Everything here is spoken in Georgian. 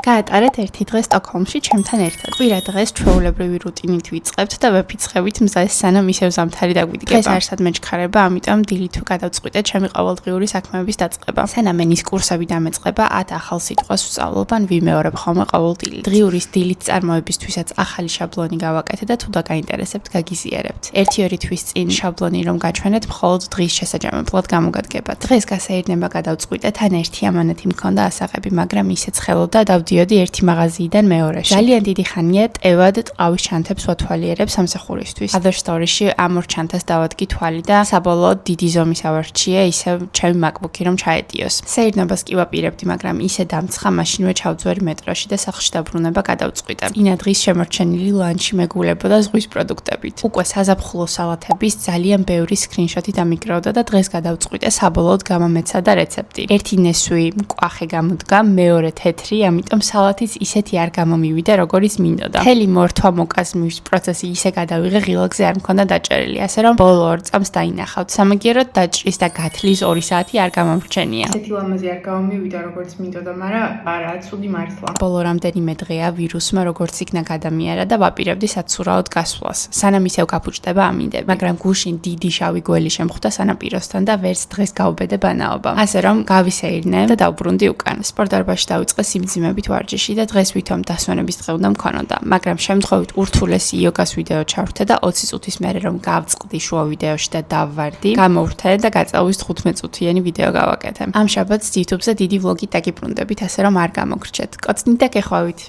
გაატარეთ ერთი დღე სტოკჰოლმში ჩემთან ერთად. კვირა დღეს ჩვეულებრივი რუტინით ვიწყებთ და ვეფიცხებით მზეს, სანამ ისევ ზამთარი დაგვიდგება. ეს არსად მეჩქარება, ამიტომ დილით თუ გადავწყვიტე ჩემი ყოველდღიური საქმეების დაწყება. სანამ ენის კურსები დამეწყება, 10 ახალ სიტყვას ვსწავლობ ან ვიმეორებ ხოლმე ყოველ დილით. დღიურის დილით წარმოებისთვისაც ახალი შაბლონი გავაკეთე და თუ დაგაინტერესებთ, გაგიზიარებთ. 1-2 თვის წინ შაბლონი რომ გაჩვენეთ, მხოლოდ დღის შესაჯამებლად გამოგადგებათ. დღეს გასაირნება გადავწყვიტე, თან ერთი ამანეთი მქონდა ასაღები, მაგრამ ისეც ხელოდა დავდიოდი ერთი მაღაზიიდან მეორეში. ძალიან დიდი ხანია ტევად ტყავის ჩანთებს ვათვალიერებ სამსახურისთვის. Other Story-ში ამ ორ ჩანთას დავადგი თვალი და საბოლოოდ დიდი ზომის ავარჩია ისევ ჩემი MacBook-ი რომ ჩაეტიოს. საირნობას კი ვაპირებდი, მაგრამ ისე დამცხა, მაშინვე ჩავძვერი მეტროში და სახლში დაბრუნება გადავწყვიტე. ინა დღის შემორჩენილი ლანჩი მეგულებოდა ზღვის პროდუქტებით. უკვე საზაფხულო სალათების ძალიან ბევრი სკრინშოტი დამიგროვდა და დღეს გადავწყვიტე საბოლოოდ გამომეცადა რეცეპტი. ერთი ნესვი მკვახე გამოდგა, მეორე თეთრი, ამიტომ სალათიც ისეთი არ გამომივიდა, როგორიც მინდოდა. მთელი მორთვა მოკაზმის პროცესი ისე გადავიღე, ღილაკზე არ მქონდა დაჭერილი, ასე რომ ბოლო 2 წამს დაინახავთ. სამაგიეროდ დაჭრის და გათლის 2 საათი არ გამომრჩენია. ესეთი ლამაზი არ გამომივიდა, როგორც მინდოდა, მაგრამ არა, ცუდი მართლა. ბოლო რამდენიმე დღეა ვირუსმა როგორც იქნა გადამიარა და ვაპირებდი საცურაოდ გასვლას. სანამ ისევ გაფუჭდება ამინდები, მაგრამ გუშინ დიდი შავი გველი შემხვდა სანაპიროსთან და ვერც დღეს გავუბედე ბანაობა. ასე რომ გავისეირნე და დავბრუნდი უკან. სპორტდარბაზში დავიწყე სიმძიმებით ვარჯიში და დღეს ვითომ დასვენების დღე უნდა მქონოდა, მაგრამ შემთხვევით ურთულესი იოგას ვიდეო ჩავრთე და 20 წუთის მერე რომ გავწყდი შუა ვიდეოში და დავვარდი, გამოვრთე და გაწევის 15 წუთიანი ვიდეო გავაკეთე. ამ შაბათს YouTube-ზე დიდი ვლოგი დაგიბრუნდებით, ასე რომ არ გამოგრჩეთ. კოცნით და გეხვავით.